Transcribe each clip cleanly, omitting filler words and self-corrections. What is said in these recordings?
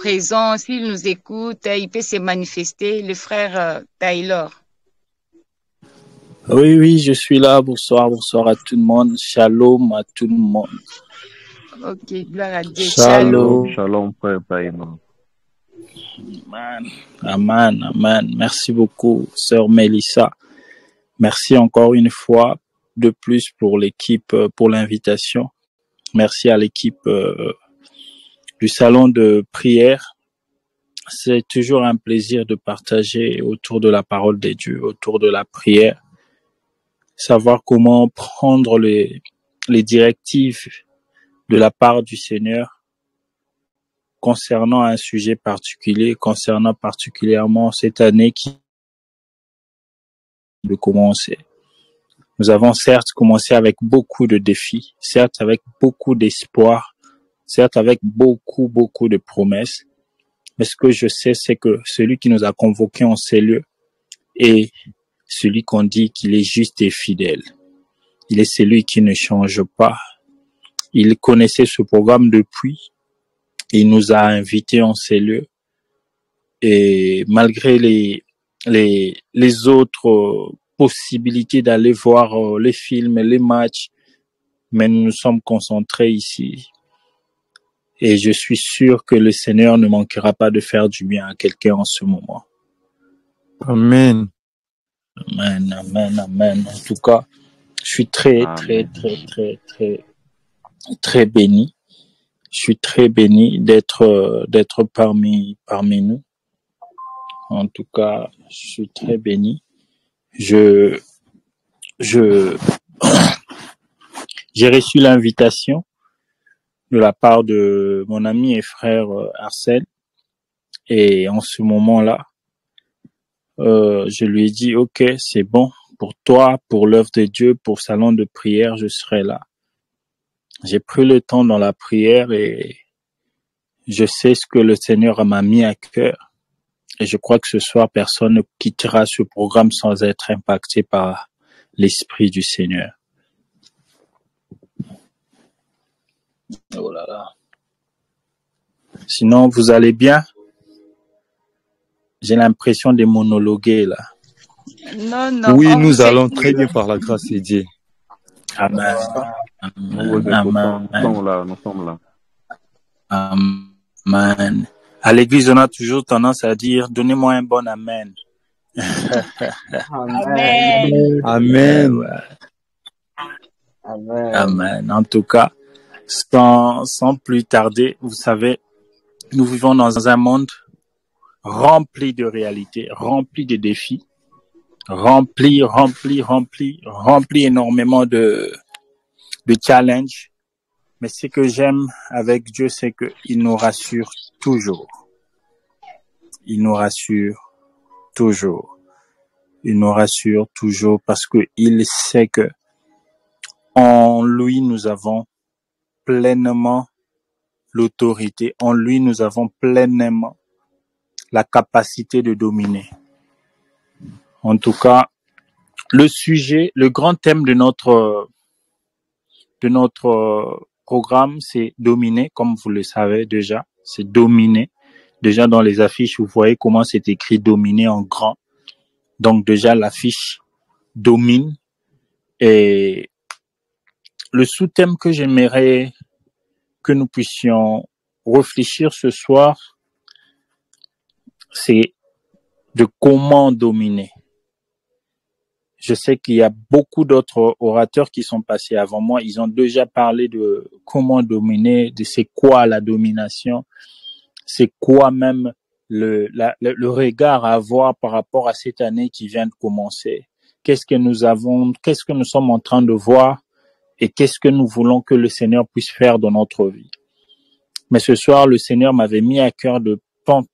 présent, s'il nous écoute, il peut se manifester, le frère Taylor. Oui, oui, je suis là. Bonsoir, bonsoir à tout le monde. Shalom à tout le monde. Ok, gloire à Dieu. Shalom. Shalom, frère Taïno. Amen, amen, amen. Merci beaucoup, sœur Mélissa. Merci encore une fois de plus pour l'équipe, pour l'invitation. Merci à l'équipe du salon de prière. C'est toujours un plaisir de partager autour de la parole de Dieu, autour de la prière. Savoir comment prendre les directives de la part du Seigneur concernant un sujet particulier, concernant particulièrement cette année qui de commencer. Nous avons certes commencé avec beaucoup de défis, certes avec beaucoup d'espoir, certes avec beaucoup de promesses, mais ce que je sais, c'est que celui qui nous a convoqués en ces lieux est celui qu'on dit qu'il est juste et fidèle. Il est celui qui ne change pas. Il connaissait ce programme depuis. Il nous a invités en ces lieux. Et malgré les autres possibilités d'aller voir les films, les matchs, mais nous nous sommes concentrés ici. Et je suis sûr que le Seigneur ne manquera pas de faire du bien à quelqu'un en ce moment. Amen. Amen, amen, amen. En tout cas, je suis très béni. Je suis très béni d'être parmi nous. En tout cas, je suis très béni. J'ai reçu l'invitation de la part de mon ami et frère Arsène. Et en ce moment-là, je lui ai dit, OK, c'est bon. Pour toi, pour l'œuvre de Dieu, pour salon de prière, je serai là. J'ai pris le temps dans la prière et je sais ce que le Seigneur m'a mis à cœur. Et je crois que ce soir, personne ne quittera ce programme sans être impacté par l'Esprit du Seigneur. Oh là là. Sinon, vous allez bien? J'ai l'impression de monologuer là. Non. Oui, nous allons très bien par la grâce de Dieu. Amen. Nous sommes là. Amen. À l'église, on a toujours tendance à dire, donnez-moi un bon amen. Amen. Amen. Amen. En tout cas, sans plus tarder, vous savez, nous vivons dans un monde rempli de réalités, rempli de défis, rempli énormément de challenges. Mais ce que j'aime avec Dieu, c'est qu'il nous rassure toujours. Il nous rassure toujours. Il nous rassure toujours parce que il sait que en lui, nous avons pleinement l'autorité. En lui, nous avons pleinement la capacité de dominer. En tout cas, le grand thème de notre programme, c'est dominer, comme vous le savez déjà. C'est dominer. Déjà dans les affiches, vous voyez comment c'est écrit dominer en grand. Donc déjà l'affiche domine. Et le sous-thème que j'aimerais que nous puissions réfléchir ce soir, c'est de comment dominer. Je sais qu'il y a beaucoup d'autres orateurs qui sont passés avant moi. Ils ont déjà parlé de comment dominer, de c'est quoi la domination, c'est quoi même le regard à avoir par rapport à cette année qui vient de commencer. Qu'est-ce que nous sommes en train de voir et qu'est-ce que nous voulons que le Seigneur puisse faire dans notre vie. Mais ce soir, le Seigneur m'avait mis à cœur de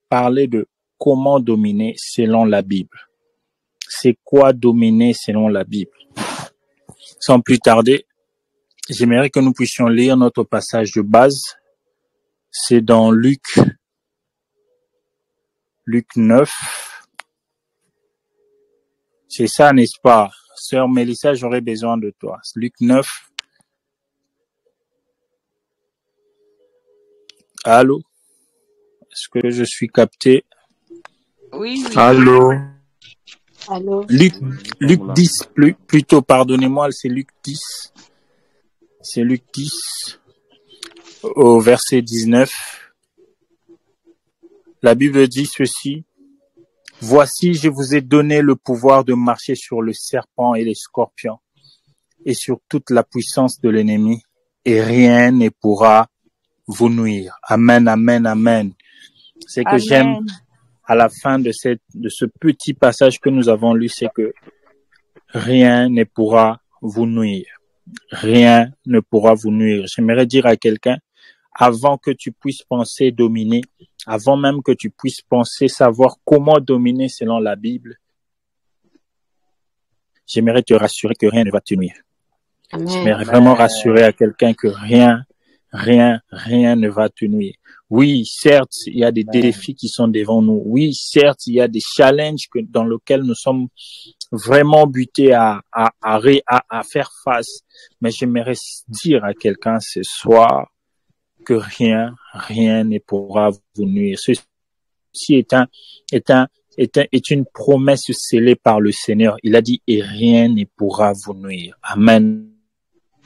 parler de comment dominer selon la Bible. C'est quoi dominer selon la Bible? Sans plus tarder, j'aimerais que nous puissions lire notre passage de base. C'est dans Luc 9. C'est ça, n'est-ce pas? Sœur Mélissa, j'aurais besoin de toi. Luc 9. Allô? Est-ce que je suis capté? Oui, oui. Allô? Allô? Luc 10, plutôt, pardonnez-moi, c'est Luc 10. C'est Luc 10, au verset 19. La Bible dit ceci. Voici, je vous ai donné le pouvoir de marcher sur le serpent et les scorpions et sur toute la puissance de l'ennemi, et rien ne pourra vous nuire. Amen, amen, amen. C'est que j'aime Amen. à la fin de ce petit passage que nous avons lu, c'est que rien ne pourra vous nuire. Rien ne pourra vous nuire. J'aimerais dire à quelqu'un, avant que tu puisses penser dominer, avant même que tu puisses penser savoir comment dominer selon la Bible, j'aimerais te rassurer que rien ne va te nuire. Amen. J'aimerais vraiment rassurer à quelqu'un que rien ne va te nuire. Oui, certes, il y a des défis qui sont devant nous. Oui, certes, il y a des challenges dans lesquels nous sommes vraiment butés à faire face. Mais j'aimerais dire à quelqu'un ce soir que rien ne pourra vous nuire. Ceci est une promesse scellée par le Seigneur. Il a dit, et rien ne pourra vous nuire. Amen.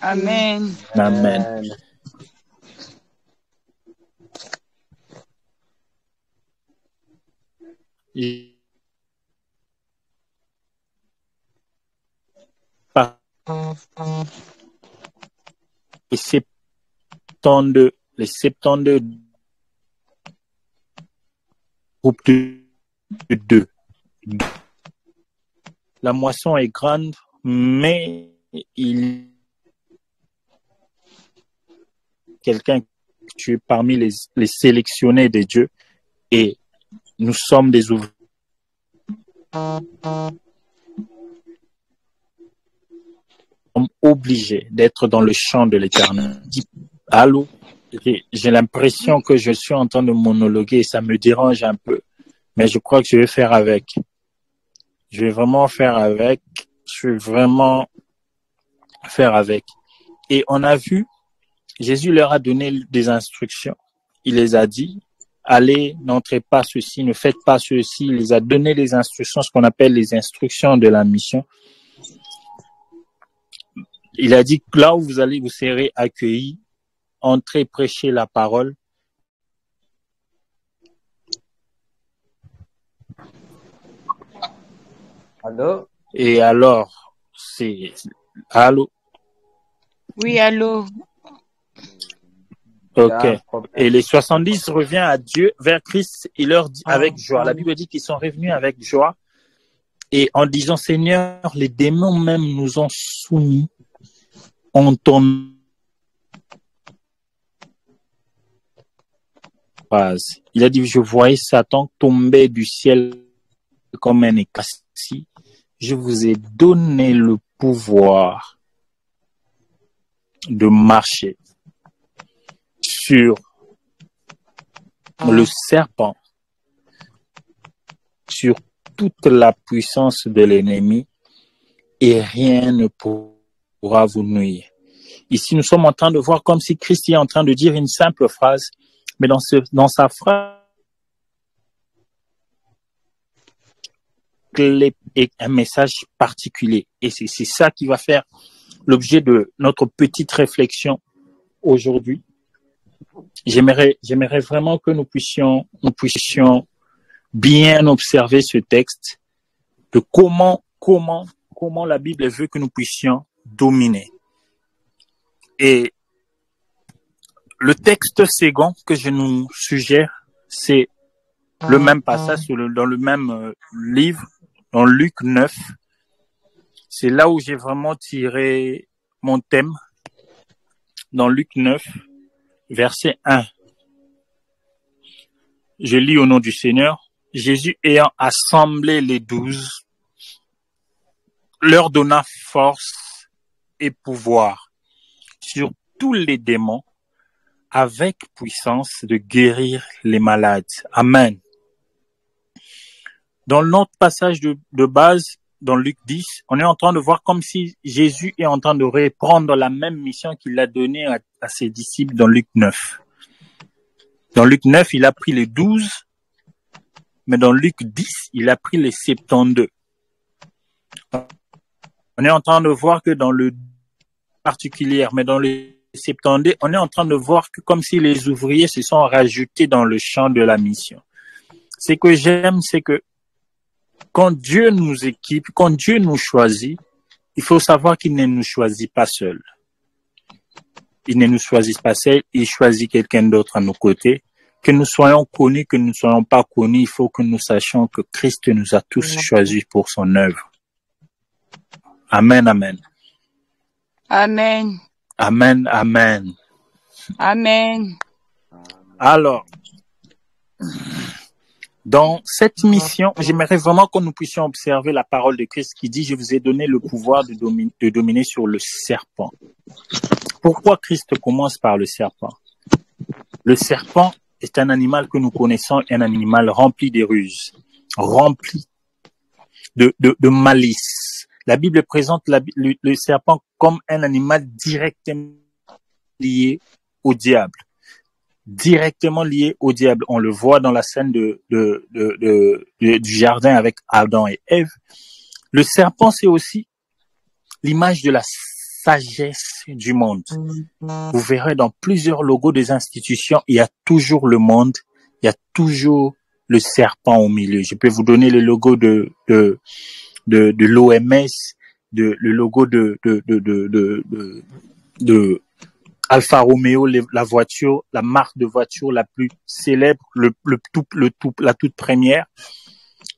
Amen. Amen. Et les 72 groupes de 2. La moisson est grande, mais il quelqu'un tu es parmi les sélectionnés de Dieu et nous sommes des ouvriers. Nous sommes obligés d'être dans le champ de l'Éternel. Allô? J'ai l'impression que je suis en train de monologuer et ça me dérange un peu. Mais je crois que je vais faire avec. Je vais vraiment faire avec. Je vais vraiment faire avec. Et on a vu, Jésus leur a donné des instructions. Il les a dit, allez, n'entrez pas ceci, ne faites pas ceci. Il les a donné les instructions, ce qu'on appelle les instructions de la mission. Il a dit, là où vous allez, vous serez accueillis, entrez, prêchez la parole. Allô? Et alors, allô? Oui, allô? Ok. Et les 70 revient à Dieu, vers Christ, il leur dit avec joie. La Bible dit qu'ils sont revenus avec joie et en disant, Seigneur, les démons même nous ont soumis en ton phrase. Il a dit, je voyais Satan tomber du ciel comme un écassi. Je vous ai donné le pouvoir de marcher sur le serpent, sur toute la puissance de l'ennemi et rien ne pourra vous nuire. Ici, nous sommes en train de voir comme si Christ est en train de dire une simple phrase, mais dans sa phrase, est un message particulier. Et c'est ça qui va faire l'objet de notre petite réflexion aujourd'hui. J'aimerais vraiment que nous puissions bien observer ce texte de comment la Bible veut que nous puissions dominer. Et le texte second que je nous suggère, c'est le même passage dans le même livre, dans Luc 9. C'est là où j'ai vraiment tiré mon thème, dans Luc 9, verset 1. Je lis au nom du Seigneur. Jésus ayant assemblé les 12, leur donna force et pouvoir sur tous les démons, avec puissance de guérir les malades. Amen. Dans notre passage de base, dans Luc 10, on est en train de voir comme si Jésus est en train de reprendre la même mission qu'il a donnée à ses disciples dans Luc 9. Dans Luc 9, il a pris les 12, mais dans Luc 10, il a pris les 72. On est en train de voir que dans le particulier, mais dans les 72, on est en train de voir que comme si les ouvriers se sont rajoutés dans le champ de la mission. Ce que j'aime, c'est que quand Dieu nous équipe, quand Dieu nous choisit, il faut savoir qu'il ne nous choisit pas seuls. Il ne nous choisit pas seuls, il choisit quelqu'un d'autre à nos côtés. Que nous soyons connus, que nous ne soyons pas connus, il faut que nous sachions que Christ nous a tous choisis pour son œuvre. Amen, amen. Amen. Amen, amen. Amen. Alors, dans cette mission, j'aimerais vraiment que nous puissions observer la parole de Christ qui dit « Je vous ai donné le pouvoir de dominer sur le serpent ». Pourquoi Christ commence par le serpent? Le serpent est un animal que nous connaissons, un animal rempli de ruses, rempli de malice. La Bible présente le serpent comme un animal directement lié au diable. Directement lié au diable. On le voit dans la scène du jardin avec Adam et Ève. Le serpent, c'est aussi l'image de la sagesse du monde. Vous verrez dans plusieurs logos des institutions, il y a toujours le monde, il y a toujours le serpent au milieu. Je peux vous donner le logo de l'OMS, le logo de Alfa Romeo, la voiture, la marque de voiture la plus célèbre, la toute première.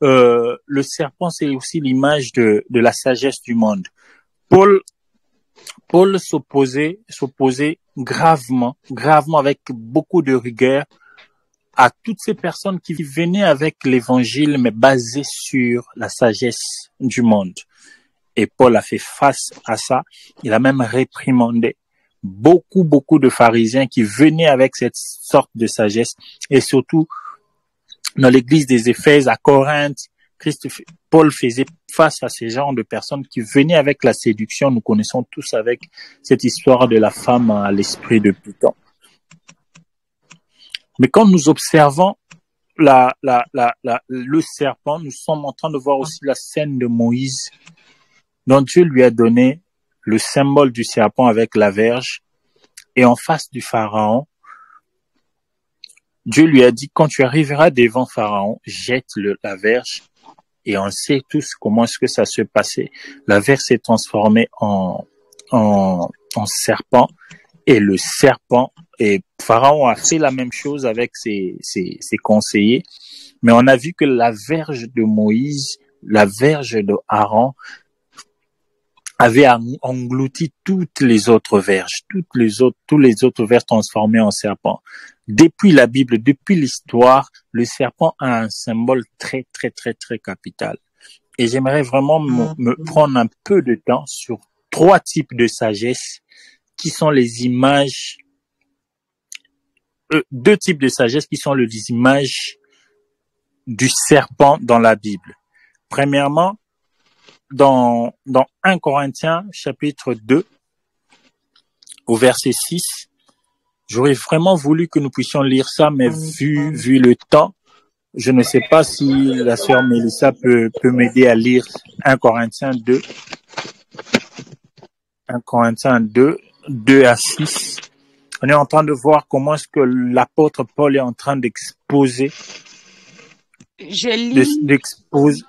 Le serpent, c'est aussi l'image de la sagesse du monde. Paul s'opposait gravement avec beaucoup de rigueur à toutes ces personnes qui venaient avec l'évangile, mais basé sur la sagesse du monde. Et Paul a fait face à ça. Il a même réprimandé beaucoup de pharisiens qui venaient avec cette sorte de sagesse. Et surtout, dans l'église des Éphèses, à Corinthe, Paul faisait face à ces genres de personnes qui venaient avec la séduction. Nous connaissons tous avec cette histoire de la femme à l'esprit de Python. Mais quand nous observons le serpent, nous sommes en train de voir aussi la scène de Moïse, dont Dieu lui a donné le symbole du serpent avec la verge. Et en face du Pharaon, Dieu lui a dit, quand tu arriveras devant Pharaon, jette la verge. Et on sait tous comment est-ce que ça se passait. La verge s'est transformée en serpent. Et le serpent, et Pharaon a fait la même chose avec ses conseillers. Mais on a vu que la verge de Moïse, la verge de Aaron, avait englouti toutes les autres verges, tous les autres verges transformées en serpent. Depuis la Bible, depuis l'histoire, le serpent a un symbole très capital. Et j'aimerais vraiment me prendre un peu de temps sur 3 types de sagesse qui sont les images, 2 types de sagesse qui sont les images du serpent dans la Bible. Premièrement, dans 1 Corinthiens chapitre 2, au verset 6, j'aurais vraiment voulu que nous puissions lire ça, mais vu le temps, je ne sais pas si la sœur Mélissa peut m'aider à lire 1 Corinthiens 2. 1 Corinthiens 2, 2 à 6. On est en train de voir comment est-ce que l'apôtre Paul est en train d'exposer. D'exposer.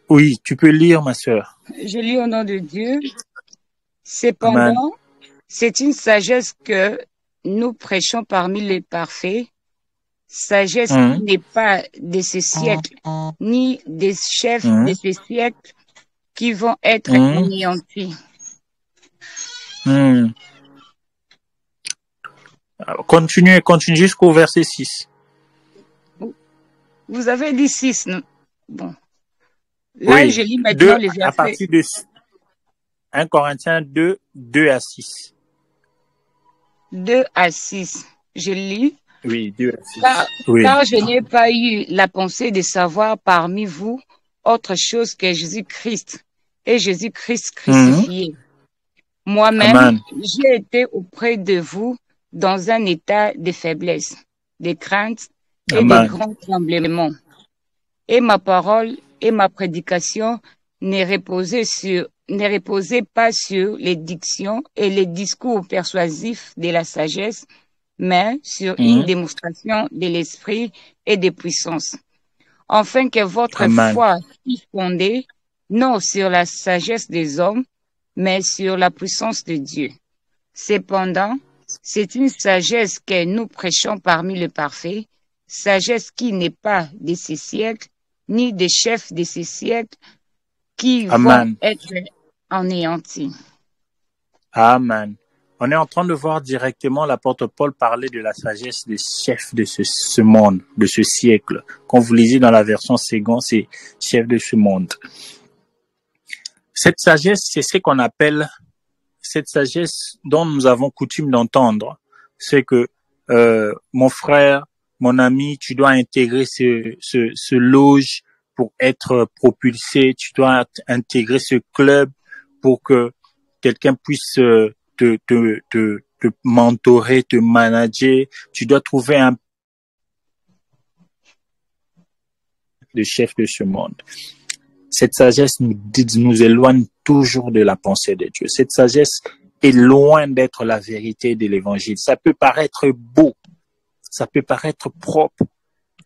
Oui, tu peux lire, ma sœur. Je lis au nom de Dieu. Cependant, c'est une sagesse que nous prêchons parmi les parfaits. Sagesse qui n'est pas de ce siècle, ni des chefs de ce siècle qui vont être anéantis. Continue jusqu'au verset 6. Vous avez dit 6, non? Bon. Là, je lis maintenant les versets. À partir de 1 Corinthiens 2, 2 à 6. 2 à 6. Je lis. Oui, 2 à 6. Car je n'ai pas eu la pensée de savoir parmi vous autre chose que Jésus-Christ et Jésus-Christ crucifié. Moi-même, j'ai été auprès de vous dans un état de faiblesse, des craintes et Amen. des grands tremblements. Et ma parole et ma prédication ne reposaient pas sur les dictions et les discours persuasifs de la sagesse, mais sur une démonstration de l'esprit et de puissance, afin que votre Amen. foi fût fondée non sur la sagesse des hommes, mais sur la puissance de Dieu. Cependant, c'est une sagesse que nous prêchons parmi les parfaits, sagesse qui n'est pas de ces siècles, ni des chefs de ces siècles qui vont Amen. être anéantis. Amen. On est en train de voir directement l'apôtre Paul parler de la sagesse des chefs de ce monde, de ce siècle. Quand vous lisez dans la version seconde, c'est chef de ce monde. Cette sagesse, c'est ce qu'on appelle, cette sagesse dont nous avons coutume d'entendre. C'est que, mon frère, mon ami, tu dois intégrer ce loge pour être propulsé. Tu dois intégrer ce club pour que quelqu'un puisse te mentorer, te manager. Tu dois trouver un de chef de ce monde. Cette sagesse nous éloigne toujours de la pensée de Dieu. Cette sagesse est loin d'être la vérité de l'évangile. Ça peut paraître beau, ça peut paraître propre,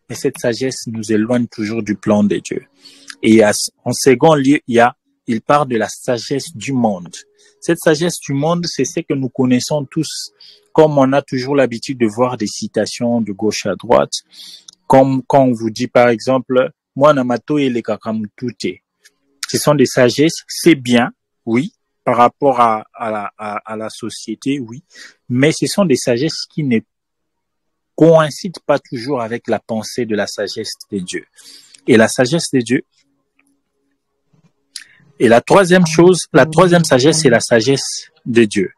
mais cette sagesse nous éloigne toujours du plan de Dieu. Et en second lieu, il parle de la sagesse du monde. Cette sagesse du monde, c'est ce que nous connaissons tous, comme on a toujours l'habitude de voir des citations de gauche à droite, comme quand on vous dit par exemple, moi namato et les kakamutute. Ce sont des sagesses, c'est bien, oui, par rapport à la société, oui, mais ce sont des sagesses qui ne coïncident pas toujours avec la pensée de la sagesse de Dieu. Et la sagesse de Dieu. Et la troisième sagesse, c'est la sagesse de Dieu.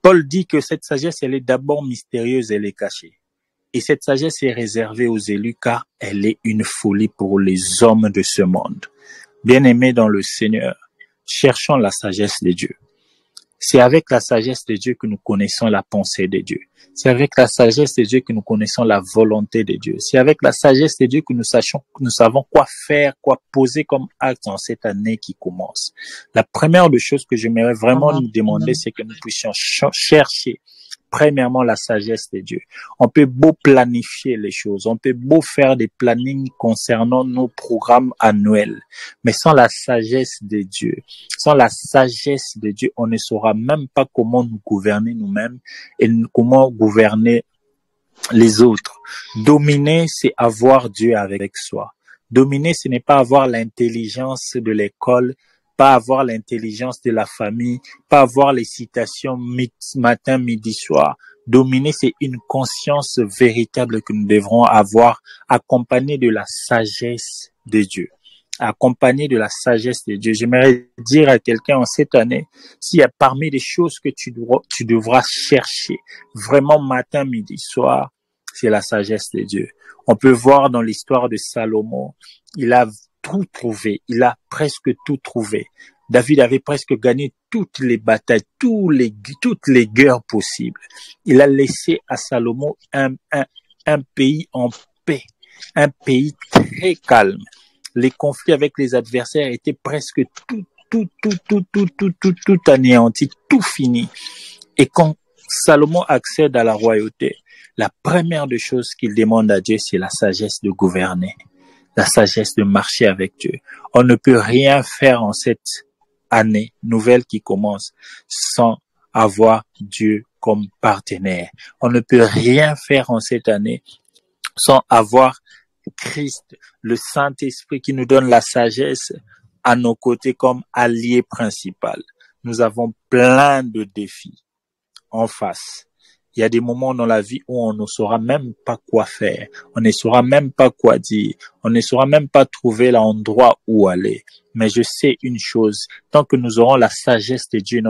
Paul dit que cette sagesse, elle est d'abord mystérieuse, elle est cachée. Et cette sagesse est réservée aux élus car elle est une folie pour les hommes de ce monde. Bien-aimés dans le Seigneur, cherchons la sagesse de Dieu. C'est avec la sagesse de Dieu que nous connaissons la pensée de Dieu. C'est avec la sagesse de Dieu que nous connaissons la volonté de Dieu. C'est avec la sagesse de Dieu que nous savons quoi faire, quoi poser comme acte en cette année qui commence. La première des choses que j'aimerais vraiment nous demander, c'est que nous puissions chercher premièrement la sagesse de Dieu. On peut beau planifier les choses, on peut beau faire des plannings concernant nos programmes annuels, mais sans la sagesse de Dieu, on ne saura même pas comment nous gouverner nous-mêmes et comment gouverner les autres. Dominer, c'est avoir Dieu avec soi. Dominer, ce n'est pas avoir l'intelligence de l'école, pas avoir l'intelligence de la famille, pas avoir les citations matin, midi, soir. Dominer, c'est une conscience véritable que nous devrons avoir, accompagnée de la sagesse de Dieu. Accompagné de la sagesse de Dieu. J'aimerais dire à quelqu'un en cette année, s'il y a parmi les choses que tu devras chercher vraiment matin, midi, soir, c'est la sagesse de Dieu. On peut voir dans l'histoire de Salomon, il a tout trouvé, il a presque tout trouvé. David avait presque gagné toutes les batailles, toutes les guerres possibles. Il a laissé à Salomon un pays en paix, un pays très calme. Les conflits avec les adversaires étaient presque tout anéantis, tout fini. Et quand Salomon accède à la royauté, la première des choses qu'il demande à Dieu, c'est la sagesse de gouverner, la sagesse de marcher avec Dieu. On ne peut rien faire en cette année nouvelle qui commence sans avoir Dieu comme partenaire. On ne peut rien faire en cette année sans avoir Christ, le Saint-Esprit qui nous donne la sagesse à nos côtés comme allié principal. Nous avons plein de défis en face. Il y a des moments dans la vie où on ne saura même pas quoi faire. On ne saura même pas quoi dire. On ne saura même pas trouver l'endroit où aller. Mais je sais une chose, tant que nous aurons la sagesse de Dieu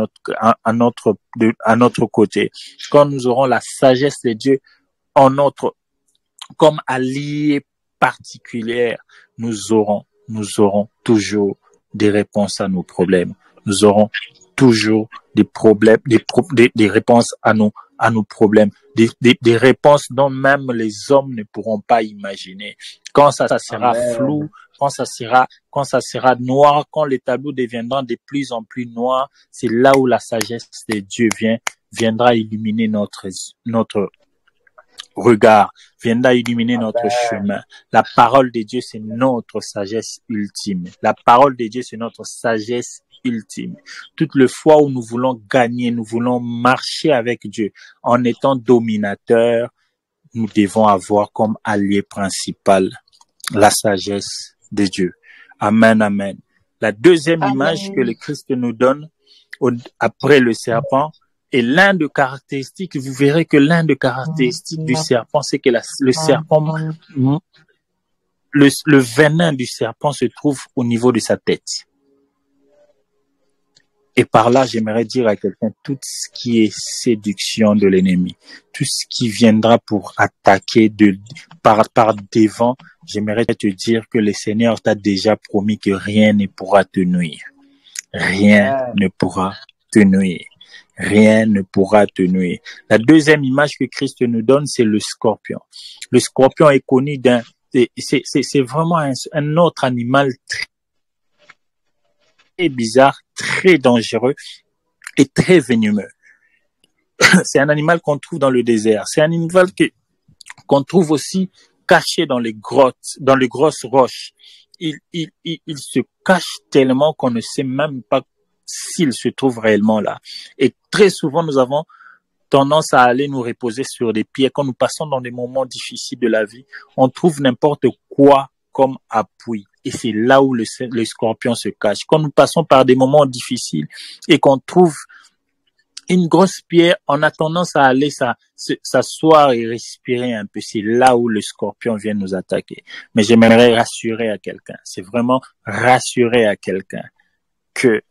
à notre côté, quand nous aurons la sagesse de Dieu comme allié particulière, nous aurons toujours des réponses à nos problèmes. Nous aurons toujours des réponses à nos à nos problèmes, des réponses dont même les hommes ne pourront pas imaginer. Quand ça sera flou, quand ça sera noir, quand les tableaux deviendront de plus en plus noirs, c'est là où la sagesse de Dieu viendra illuminer notre regard, viendra illuminer notre chemin. La parole de Dieu, c'est notre sagesse ultime. La parole de Dieu, c'est notre sagesse ultime. Toutes les fois où nous voulons gagner, nous voulons marcher avec Dieu en étant dominateurs, nous devons avoir comme allié principal la sagesse de Dieu. Amen, amen. La deuxième image que le Christ nous donne après le serpent, et l'un des caractéristiques, vous verrez que l'un des caractéristiques du serpent, c'est que le serpent, le venin du serpent se trouve au niveau de sa tête. Et par là, j'aimerais dire à quelqu'un, tout ce qui est séduction de l'ennemi, tout ce qui viendra pour attaquer par devant, j'aimerais te dire que le Seigneur t'a déjà promis que rien ne pourra te nuire. Rien ne pourra te nuire. Rien ne pourra te nuire. La deuxième image que Christ nous donne, c'est le scorpion. Le scorpion est connu c'est vraiment un autre animal très bizarre, très dangereux et très venimeux. C'est un animal qu'on trouve dans le désert. C'est un animal qu'on trouve aussi caché dans les grottes, dans les grosses roches. Il se cache tellement qu'on ne sait même pas s'il se trouve réellement là. Et très souvent, nous avons tendance à aller nous reposer sur des pieds. Quand nous passons dans des moments difficiles de la vie, on trouve n'importe quoi comme appui. Et c'est là où le scorpion se cache. Quand nous passons par des moments difficiles et qu'on trouve une grosse pierre, on a tendance à aller s'asseoir et respirer un peu. C'est là où le scorpion vient nous attaquer. Mais j'aimerais rassurer à quelqu'un. C'est vraiment rassurer à quelqu'un que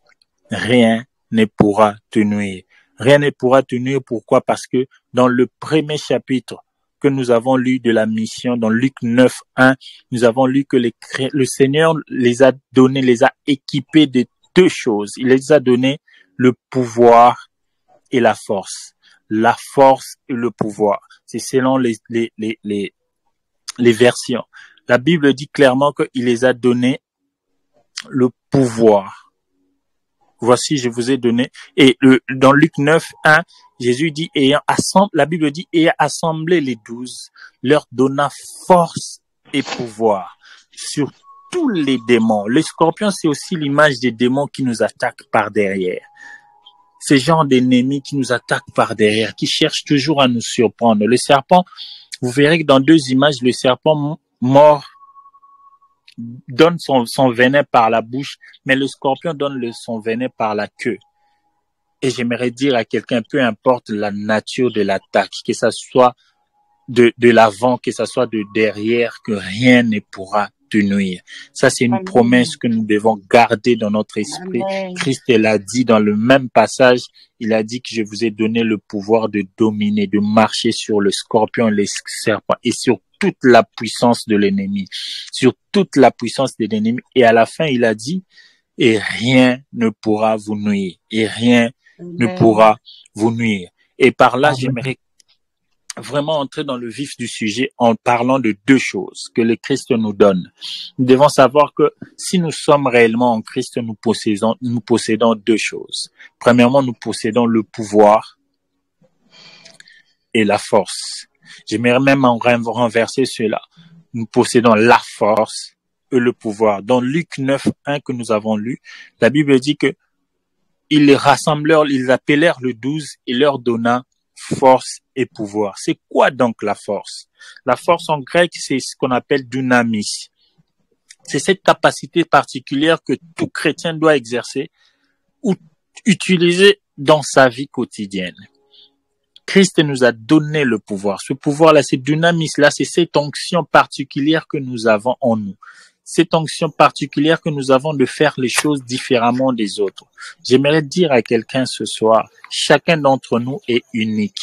rien ne pourra te nuire. Rien ne pourra te nuire. Pourquoi? Parce que dans le premier chapitre que nous avons lu de la mission, dans Luc 9:1, nous avons lu que le Seigneur les a équipés de deux choses. Il les a donné le pouvoir et la force. La force et le pouvoir. C'est selon les versions. La Bible dit clairement qu'il les a donné le pouvoir. Voici, je vous ai donné. Et dans Luc 9:1, Jésus dit, la Bible dit, ayant assemblé les 12, leur donna force et pouvoir sur tous les démons. Le scorpion, c'est aussi l'image des démons qui nous attaquent par derrière. Ces genres d'ennemis qui nous attaquent par derrière, qui cherchent toujours à nous surprendre. Le serpent, vous verrez que dans deux images, le serpent mord, donne son venin par la bouche, mais le scorpion donne son venin par la queue. Et j'aimerais dire à quelqu'un, peu importe la nature de l'attaque, que ça soit de l'avant, que ça soit de derrière, que rien ne pourra te nuire. Ça, c'est une promesse que nous devons garder dans notre esprit. Amen. Christ l'a dit dans le même passage. Il a dit que je vous ai donné le pouvoir de dominer, de marcher sur le scorpion et les serpents et sur toute la puissance de l'ennemi, sur toute la puissance de l'ennemi. Et à la fin, il a dit, et rien ne pourra vous nuire, et rien ne pourra vous nuire. Et par là, j'aimerais vraiment entrer dans le vif du sujet en parlant de deux choses que le Christ nous donne. Nous devons savoir que si nous sommes réellement en Christ, nous possédons deux choses. Premièrement, nous possédons le pouvoir et la force. J'aimerais même en renverser cela. Nous possédons la force et le pouvoir. Dans Luc 9:1 que nous avons lu, la Bible dit que ils appelèrent le 12 et leur donna force et pouvoir. C'est quoi donc la force? La force en grec, c'est ce qu'on appelle dynamis. C'est cette capacité particulière que tout chrétien doit exercer ou utiliser dans sa vie quotidienne. Christ nous a donné le pouvoir. Ce pouvoir-là, cette dynamis-là, c'est cette onction particulière que nous avons en nous. Cette onction particulière que nous avons de faire les choses différemment des autres. J'aimerais dire à quelqu'un ce soir, chacun d'entre nous est unique.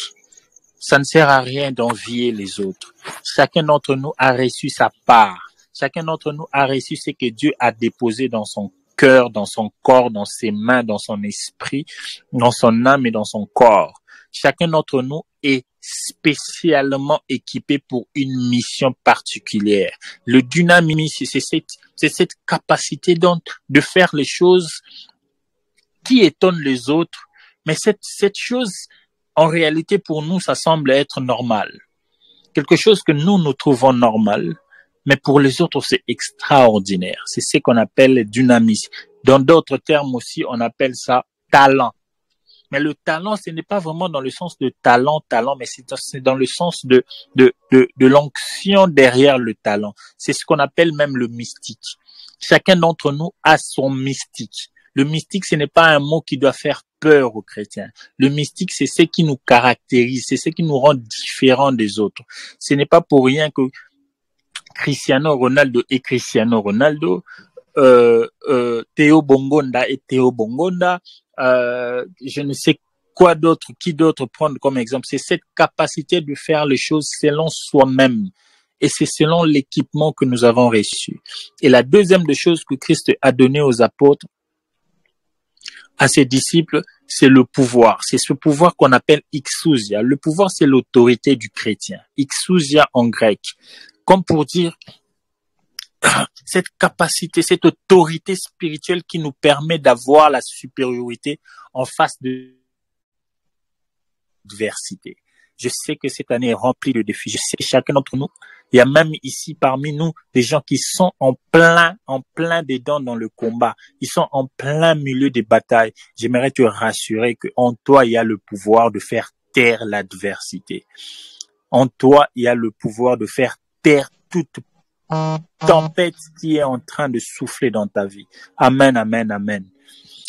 Ça ne sert à rien d'envier les autres. Chacun d'entre nous a reçu sa part. Chacun d'entre nous a reçu ce que Dieu a déposé dans son cœur, dans son corps, dans ses mains, dans son esprit, dans son âme et dans son corps. Chacun d'entre nous est spécialement équipé pour une mission particulière. Le dynamisme, c'est cette capacité donc de faire les choses qui étonnent les autres, mais cette chose, en réalité, pour nous, ça semble être normal. Quelque chose que nous trouvons normal, mais pour les autres, c'est extraordinaire. C'est ce qu'on appelle le dynamisme. Dans d'autres termes aussi, on appelle ça talent. Mais le talent, ce n'est pas vraiment dans le sens de talent, mais c'est dans le sens de l'onction derrière le talent. C'est ce qu'on appelle même le mystique. Chacun d'entre nous a son mystique. Le mystique, ce n'est pas un mot qui doit faire peur aux chrétiens. Le mystique, c'est ce qui nous caractérise, c'est ce qui nous rend différents des autres. Ce n'est pas pour rien que Cristiano Ronaldo est Cristiano Ronaldo, Théo Bongonda est Théo Bongonda, je ne sais quoi d'autre, qui d'autre prendre comme exemple. C'est cette capacité de faire les choses selon soi-même. Et c'est selon l'équipement que nous avons reçu. Et la deuxième des choses que Christ a donné aux apôtres, à ses disciples, c'est le pouvoir. C'est ce pouvoir qu'on appelle exousia. Le pouvoir, c'est l'autorité du chrétien. Exousia en grec. Comme pour dire cette capacité, cette autorité spirituelle qui nous permet d'avoir la supériorité en face de l'adversité. Je sais que cette année est remplie de défis. Je sais que chacun d'entre nous, il y a même ici parmi nous des gens qui sont en plein dedans dans le combat. Ils sont en plein milieu des batailles. J'aimerais te rassurer que en toi, il y a le pouvoir de faire taire l'adversité. En toi, il y a le pouvoir de faire taire toute tempête qui est en train de souffler dans ta vie. Amen, amen, amen.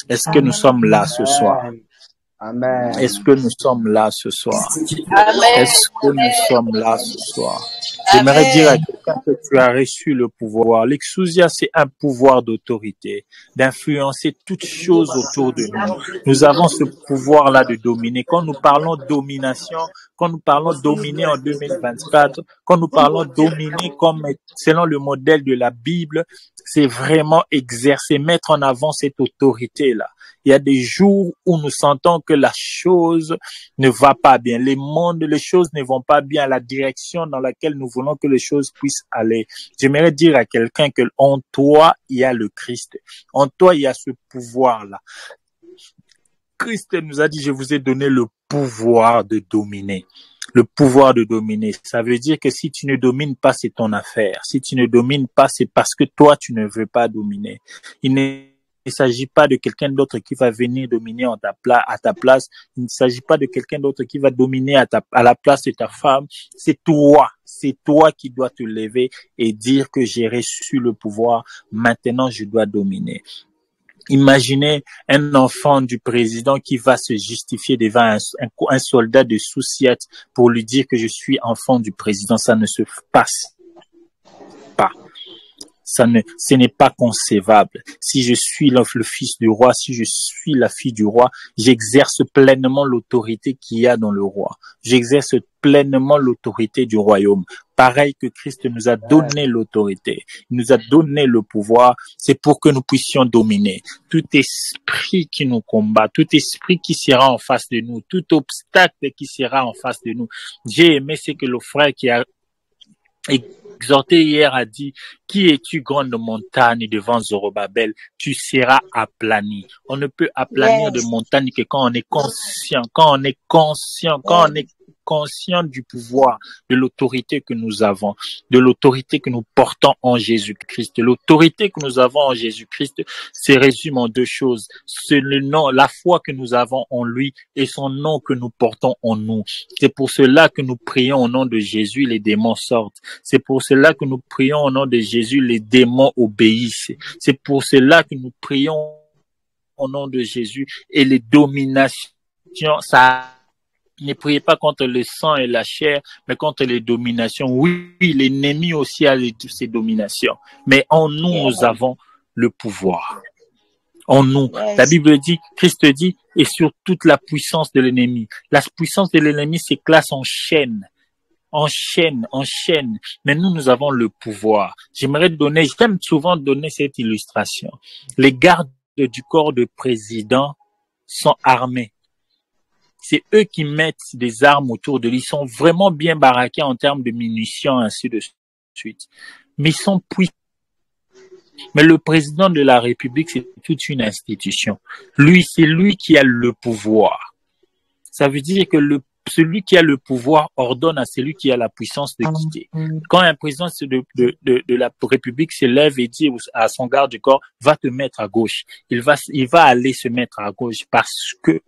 Est-ce que nous sommes là ce soir? Amen. Est-ce que nous sommes là ce soir? Amen. Est-ce que nous sommes là ce soir? J'aimerais dire à quelqu'un que tu as reçu le pouvoir. L'exousia, c'est un pouvoir d'autorité, d'influencer toutes choses autour de nous. Nous avons ce pouvoir-là de dominer. Quand nous parlons domination, quand nous parlons dominer en 2024, quand nous parlons dominer comme selon le modèle de la Bible, c'est vraiment exercer, mettre en avant cette autorité-là. Il y a des jours où nous sentons que la chose ne va pas bien. Les choses ne vont pas bien à la direction dans laquelle nous voulons que les choses puissent aller. J'aimerais dire à quelqu'un que en toi, il y a le Christ. En toi, il y a ce pouvoir-là. Christ nous a dit, je vous ai donné le pouvoir de dominer. Le pouvoir de dominer, ça veut dire que si tu ne domines pas, c'est ton affaire. Si tu ne domines pas, c'est parce que toi, tu ne veux pas dominer. Il ne s'agit pas de quelqu'un d'autre qui va venir dominer à ta place. Il ne s'agit pas de quelqu'un d'autre qui va dominer à la place de ta femme. C'est toi qui dois te lever et dire que j'ai reçu le pouvoir. Maintenant, je dois dominer. Imaginez un enfant du président qui va se justifier devant un soldat de Soussiat pour lui dire que je suis enfant du président. Ça ne se passe pas. Ce n'est pas concevable. Si je suis le fils du roi, si je suis la fille du roi, j'exerce pleinement l'autorité qu'il y a dans le roi. J'exerce pleinement l'autorité du royaume. Pareil que Christ nous a donné l'autorité, il nous a donné le pouvoir, c'est pour que nous puissions dominer. Tout esprit qui nous combat, tout esprit qui sera en face de nous, tout obstacle qui sera en face de nous. J'ai aimé ce que le frère qui a exhorté hier a dit, qui es-tu grande montagne devant Zorobabel? Tu seras aplani. On ne peut aplanir de montagne que quand on est conscient, quand on est conscient du pouvoir, de l'autorité que nous avons, de l'autorité que nous portons en Jésus-Christ. L'autorité que nous avons en Jésus-Christ se résume en deux choses. C'est le nom, la foi que nous avons en lui et son nom que nous portons en nous. C'est pour cela que nous prions au nom de Jésus, les démons sortent. C'est pour cela que nous prions au nom de Jésus, les démons obéissent. C'est pour cela que nous prions au nom de Jésus et les dominations, ça. Ne priez pas contre le sang et la chair, mais contre les dominations. Oui, l'ennemi aussi a ces dominations. Mais en nous, nous avons le pouvoir. En nous. La Bible dit, Christ dit, et sur toute la puissance de l'ennemi. La puissance de l'ennemi s'éclate en chaîne. En chaîne. Mais nous avons le pouvoir. J'aime souvent donner cette illustration. Les gardes du corps de président sont armés. C'est eux qui mettent des armes autour de lui. Ils sont vraiment bien baraqués en termes de munitions, ainsi de suite. Mais ils sont puissants. Mais le président de la République, c'est toute une institution. Lui, c'est lui qui a le pouvoir. Ça veut dire que celui qui a le pouvoir ordonne à celui qui a la puissance de quitter. Quand un président de la République se lève et dit à son garde du corps, va te mettre à gauche. Il va aller se mettre à gauche parce que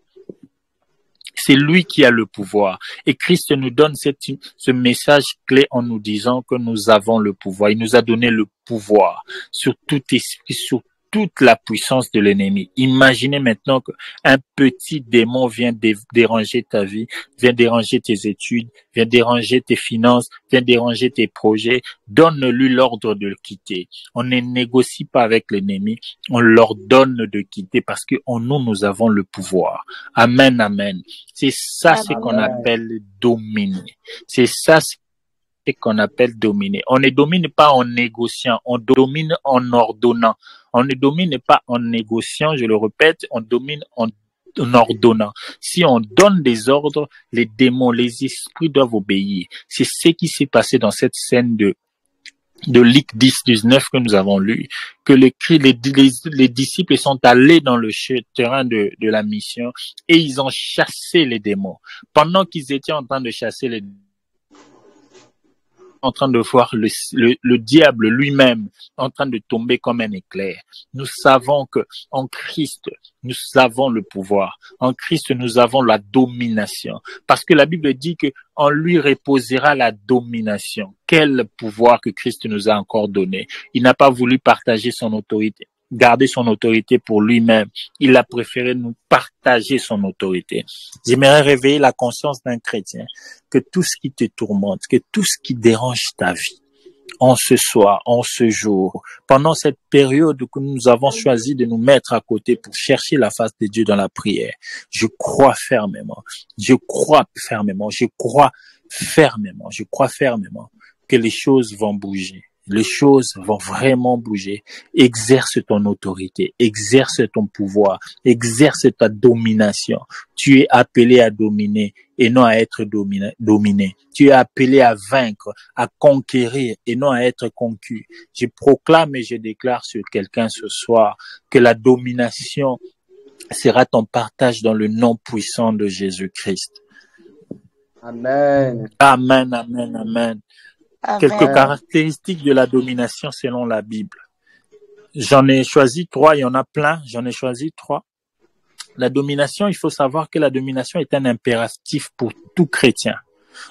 c'est lui qui a le pouvoir. Et Christ nous donne ce message clé en nous disant que nous avons le pouvoir. Il nous a donné le pouvoir sur tout esprit, sur toute la puissance de l'ennemi. Imaginez maintenant qu'un petit démon vient déranger ta vie, vient déranger tes études, vient déranger tes finances, vient déranger tes projets. Donne-lui l'ordre de le quitter. On ne négocie pas avec l'ennemi, on leur donne de quitter parce que en nous avons le pouvoir. Amen, amen. C'est ça ce qu'on appelle dominer. C'est ça ce qu'on appelle dominer. On ne domine pas en négociant, on domine en ordonnant. On ne domine pas en négociant, je le répète, on domine en ordonnant. Si on donne des ordres, les démons, les esprits doivent obéir. C'est ce qui s'est passé dans cette scène de Luc 10-19 que nous avons lu, que les disciples sont allés dans le terrain de la mission et ils ont chassé les démons. Pendant qu'ils étaient en train de chasser les démons, en train de voir le diable lui-même en train de tomber comme un éclair. Nous savons que en Christ, nous avons le pouvoir. En Christ, nous avons la domination. Parce que la Bible dit que en lui reposera la domination. Quel pouvoir que Christ nous a encore donné. Il n'a pas voulu partager son autorité, garder son autorité pour lui-même. Il a préféré nous partager son autorité. J'aimerais réveiller la conscience d'un chrétien que tout ce qui te tourmente, que tout ce qui dérange ta vie, en ce soir, en ce jour, pendant cette période que nous avons choisi de nous mettre à côté pour chercher la face de Dieu dans la prière, je crois fermement que les choses vont bouger. Les choses vont vraiment bouger. Exerce ton autorité, exerce ton pouvoir, exerce ta domination. Tu es appelé à dominer et non à être dominé. Tu es appelé à vaincre, à conquérir et non à être conquis. Je proclame et je déclare sur quelqu'un ce soir que la domination sera ton partage dans le nom puissant de Jésus-Christ. Amen. Amen, amen, amen. Quelques caractéristiques de la domination selon la Bible. J'en ai choisi 3, il y en a plein, j'en ai choisi 3. La domination, il faut savoir que la domination est un impératif pour tout chrétien.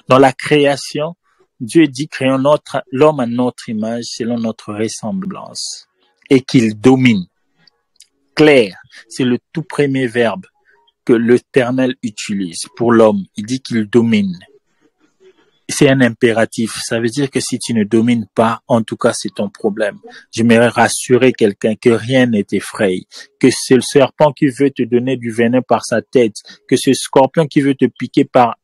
Dans la création, Dieu dit créons l'homme à notre image selon notre ressemblance et qu'il domine. Clair, c'est le tout premier verbe que l'Éternel utilise pour l'homme. Il dit qu'il domine. C'est un impératif. Ça veut dire que si tu ne domines pas, en tout cas, c'est ton problème. J'aimerais rassurer quelqu'un que rien ne t'effraie, que c'est le serpent qui veut te donner du venin par sa tête, que ce scorpion qui veut te piquer par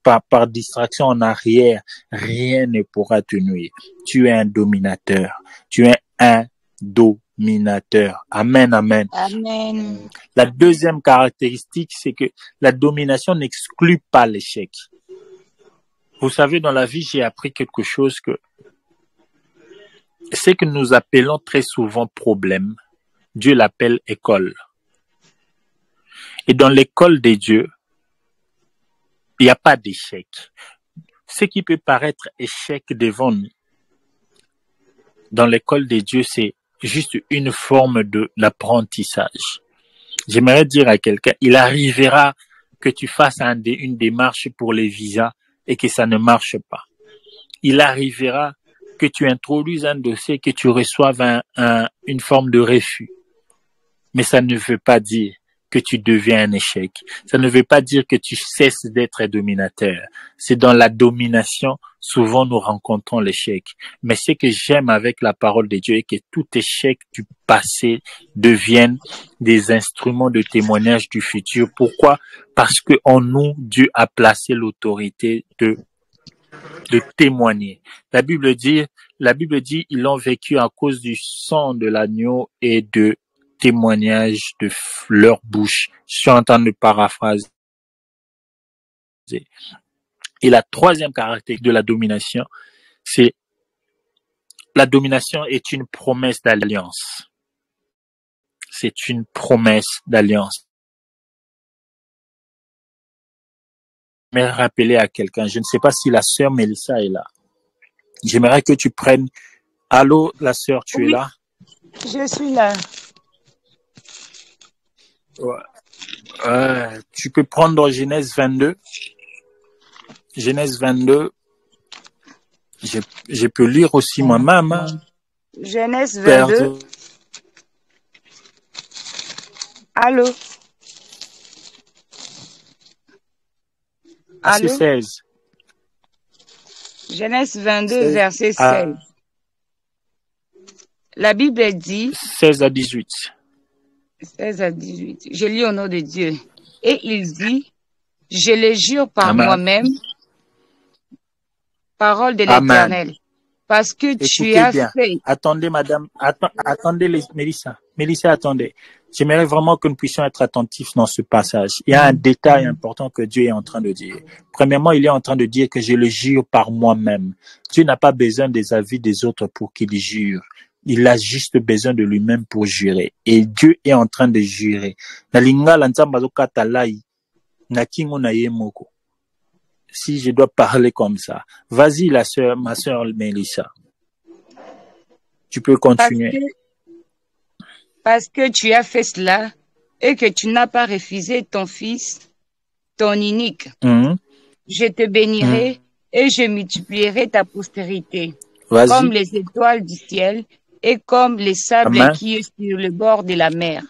distraction en arrière, rien ne pourra te nuire. Tu es un dominateur. Tu es un dominateur. Amen, amen. Amen. La deuxième caractéristique, c'est que la domination n'exclut pas l'échec. Vous savez, dans la vie, j'ai appris quelque chose que ce que nous appelons très souvent problème, Dieu l'appelle école. Et dans l'école des dieux, il n'y a pas d'échec. Ce qui peut paraître échec devant nous, dans l'école des dieux, c'est juste une forme d'apprentissage. J'aimerais dire à quelqu'un, il arrivera que tu fasses une démarche pour les visas et que ça ne marche pas. Il arrivera que tu introduises un dossier, que tu reçoives une forme de refus. Mais ça ne veut pas dire que tu deviens un échec. Ça ne veut pas dire que tu cesses d'être dominateur. C'est dans la domination, souvent nous rencontrons l'échec. Mais ce que j'aime avec la parole de Dieu est que tout échec du passé devienne des instruments de témoignage du futur. Pourquoi? Parce que en nous, Dieu a placé l'autorité de témoigner. La Bible dit, ils l'ont vécu à cause du sang de l'agneau et de témoignage de leur bouche. Je suis en train de paraphraser. Et la troisième caractéristique de la domination, c'est la domination est une promesse d'alliance. C'est une promesse d'alliance. Je vais rappeler à quelqu'un, je ne sais pas si la sœur Mélissa est là. J'aimerais que tu prennes... Allô, la sœur, tu es là? Je suis là. Ouais. Tu peux prendre Genèse 22. Genèse 22. Je peux lire aussi moi-même. Hein. Genèse 22. Allô? Allô? 16. Genèse 22, verset 16. La Bible dit... 16 à 18. 16 à 18. Je lis au nom de Dieu. Et il dit, je le jure par moi-même, parole de l'Éternel, parce que tu as fait... Attendez, madame. Attendez, Mélissa. Mélissa, attendez. J'aimerais vraiment que nous puissions être attentifs dans ce passage. Il y a un détail important que Dieu est en train de dire. Premièrement, il est en train de dire que je le jure par moi-même. Dieu n'a pas besoin des avis des autres pour qu'il jure. Il a juste besoin de lui-même pour jurer. Et Dieu est en train de jurer. Si je dois parler comme ça. Vas-y, ma sœur Mélissa. Tu peux continuer. Parce que tu as fait cela et que tu n'as pas refusé ton fils, ton unique. Je te bénirai et je multiplierai ta postérité, comme les étoiles du ciel et comme les sables qui est sur le bord de la mer.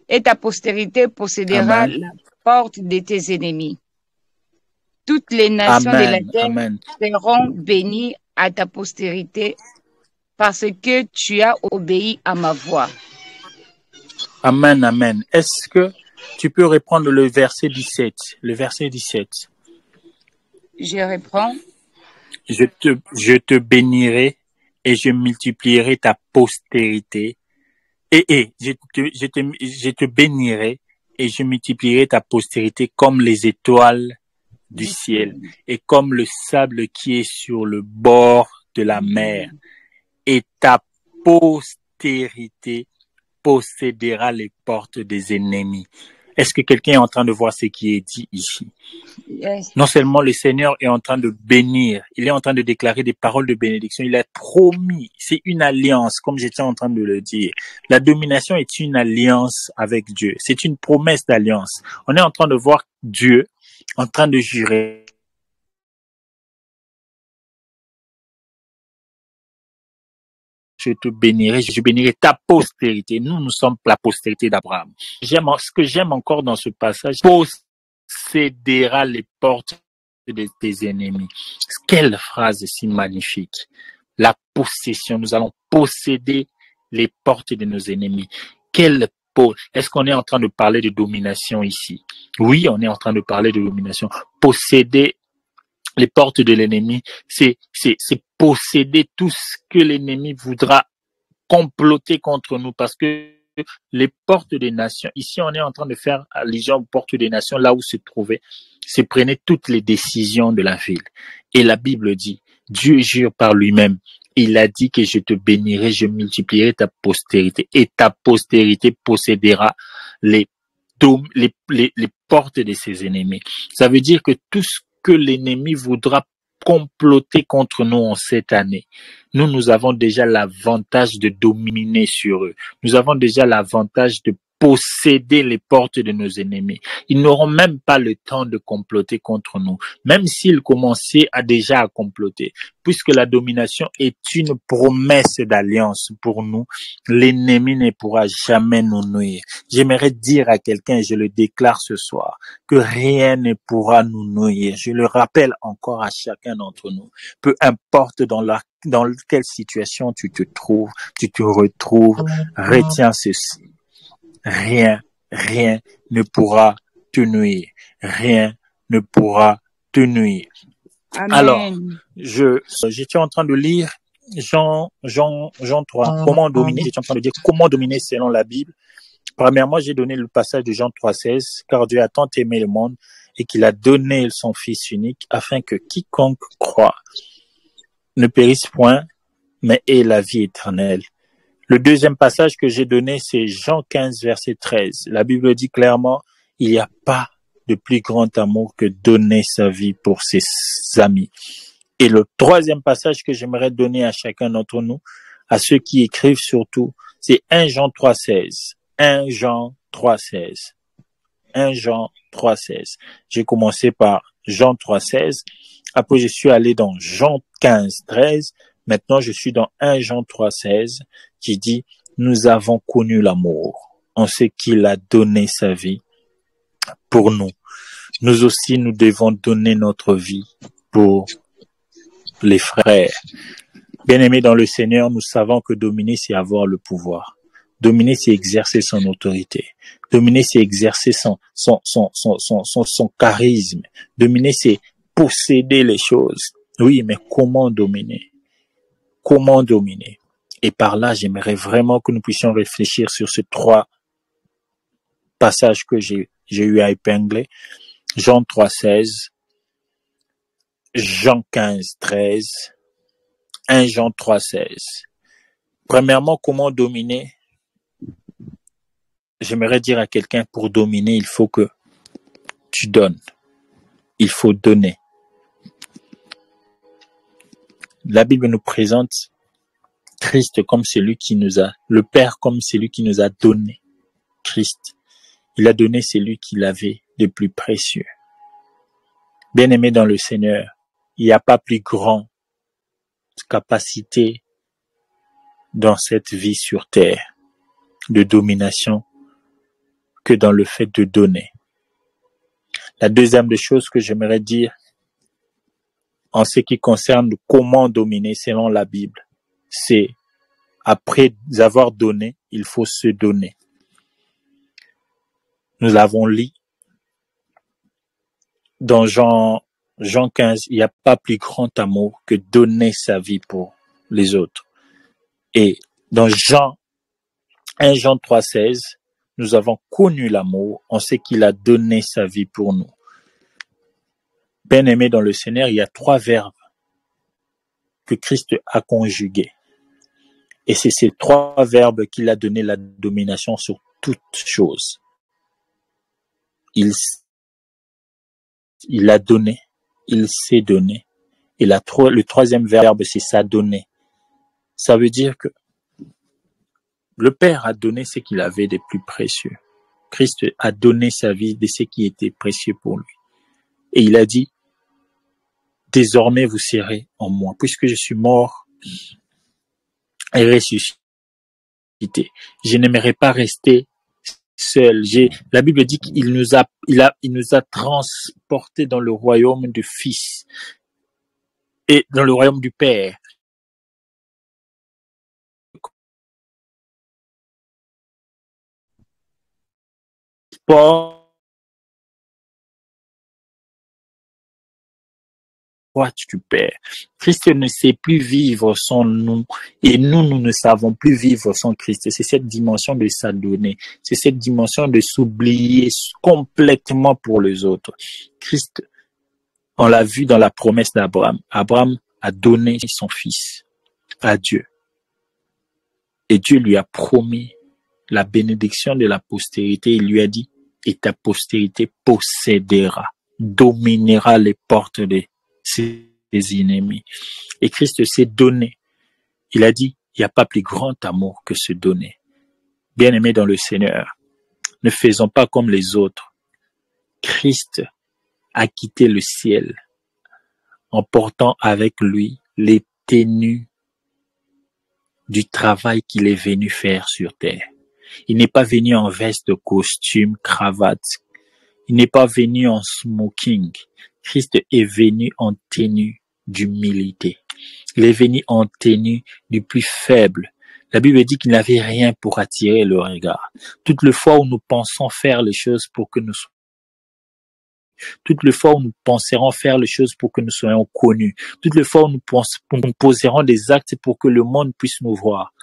Et ta postérité possédera la porte de tes ennemis. Toutes les nations de la terre seront bénies à ta postérité parce que tu as obéi à ma voix. Amen, amen. Est-ce que tu peux reprendre le verset 17? Le verset 17. Je reprends. Je te bénirai et je multiplierai ta postérité. Je te bénirai et je multiplierai ta postérité comme les étoiles du ciel et comme le sable qui est sur le bord de la mer. Et ta postérité possédera les portes des ennemis. Est-ce que quelqu'un est en train de voir ce qui est dit ici? Yes. Non seulement le Seigneur est en train de bénir, il est en train de déclarer des paroles de bénédiction, il a promis, c'est une alliance, comme j'étais en train de le dire. La domination est une alliance avec Dieu, c'est une promesse d'alliance. On est en train de voir Dieu en train de jurer. Je te bénirai, je bénirai ta postérité. Nous sommes la postérité d'Abraham. Ce que j'aime encore dans ce passage, possédera les portes de tes ennemis. Quelle phrase si magnifique. La possession, nous allons posséder les portes de nos ennemis. Est-ce qu'on est en train de parler de domination ici? Oui, on est en train de parler de domination. Posséder les portes de l'ennemi, c'est posséder tout ce que l'ennemi voudra comploter contre nous, parce que les portes des nations, ici on est en train de faire allusion aux portes des nations, là où se prenaient toutes les décisions de la ville. Et la Bible dit, Dieu jure par lui-même, il a dit que je te bénirai, je multiplierai ta postérité, et ta postérité possédera les portes de ses ennemis. Ça veut dire que tout ce que l'ennemi voudra comploter contre nous en cette année, nous avons déjà l'avantage de dominer sur eux. Nous avons déjà l'avantage de posséder les portes de nos ennemis. Ils n'auront même pas le temps de comploter contre nous, même s'ils commençaient déjà à comploter. Puisque la domination est une promesse d'alliance pour nous, l'ennemi ne pourra jamais nous nuire. J'aimerais dire à quelqu'un, je le déclare ce soir, que rien ne pourra nous nuire. Je le rappelle encore à chacun d'entre nous. Peu importe dans quelle situation tu te retrouves, retiens ceci. Rien ne pourra te nuire. Rien ne pourra te nuire. Amen. Alors, j'étais en train de lire Jean 3. Comment dominer? J'étais en train de dire comment dominer selon la Bible. Premièrement, j'ai donné le passage de Jean 3,16. Car Dieu a tant aimé le monde et qu'il a donné son Fils unique afin que quiconque croit ne périsse point, mais ait la vie éternelle. Le deuxième passage que j'ai donné, c'est Jean 15, verset 13. La Bible dit clairement, il n'y a pas de plus grand amour que donner sa vie pour ses amis. Et le troisième passage que j'aimerais donner à chacun d'entre nous, à ceux qui écrivent surtout, c'est 1 Jean 3,16. 1 Jean 3,16. 1 Jean 3,16. J'ai commencé par Jean 3,16. Après, je suis allé dans Jean 15, 13. Maintenant, je suis dans 1 Jean 3,16 qui dit « Nous avons connu l'amour. On sait qu'il a donné sa vie pour nous. Nous aussi, nous devons donner notre vie pour les frères. » Bien-aimés dans le Seigneur, nous savons que dominer, c'est avoir le pouvoir. Dominer, c'est exercer son autorité. Dominer, c'est exercer son charisme. Dominer, c'est posséder les choses. Oui, mais comment dominer? Comment dominer? Et par là, j'aimerais vraiment que nous puissions réfléchir sur ces trois passages que j'ai eu à épingler. Jean 3,16, Jean 15, 13, 1 Jean 3,16. Premièrement, comment dominer? J'aimerais dire à quelqu'un, pour dominer, il faut que tu donnes. Il faut donner. La Bible nous présente Christ comme celui qui nous a, le Père comme celui qui nous a donné Christ. Il a donné celui qu'il avait de plus précieux. Bien-aimé dans le Seigneur, il n'y a pas plus grande capacité dans cette vie sur terre de domination que dans le fait de donner. La deuxième des choses que j'aimerais dire en ce qui concerne comment dominer selon la Bible, c'est après avoir donné, il faut se donner. Nous l'avons lu dans Jean 15, il n'y a pas plus grand amour que donner sa vie pour les autres. Et dans 1 Jean 3,16, nous avons connu l'amour, on sait qu'il a donné sa vie pour nous. Bien-aimé dans le Seigneur, il y a trois verbes que Christ a conjugués. Et c'est ces trois verbes qu'il a donné la domination sur toute chose. Il a donné, il s'est donné. Et le troisième verbe, c'est s'adonner. Ça veut dire que le Père a donné ce qu'il avait de plus précieux. Christ a donné sa vie de ce qui était précieux pour lui. Et il a dit, désormais vous serez en moi, puisque je suis mort et ressuscité. Je n'aimerais pas rester seul. La Bible dit qu'il nous a transportés dans le royaume du Fils et dans le royaume du Père. Du Père. Christ ne sait plus vivre sans nous et nous ne savons plus vivre sans Christ. C'est cette dimension de s'adonner, c'est cette dimension de s'oublier complètement pour les autres. Christ, on l'a vu dans la promesse d'Abraham. Abraham a donné son fils à Dieu et Dieu lui a promis la bénédiction de la postérité. Il lui a dit, et ta postérité possédera, dominera les portes des ennemis. Et Christ s'est donné. Il a dit, il n'y a pas plus grand amour que se donner. Bien-aimés dans le Seigneur, ne faisons pas comme les autres. Christ a quitté le ciel en portant avec lui les tenues du travail qu'il est venu faire sur terre. Il n'est pas venu en veste de costume, cravate. Il n'est pas venu en smoking. Christ est venu en tenue d'humilité. Il est venu en tenue du plus faible. La Bible dit qu'il n'avait rien pour attirer le regard. Toutes les fois où nous pensons faire les choses pour que nous toutes les fois où nous penserons faire les choses pour que nous soyons connus, toutes les fois où nous poserons des actes pour que le monde puisse nous voir,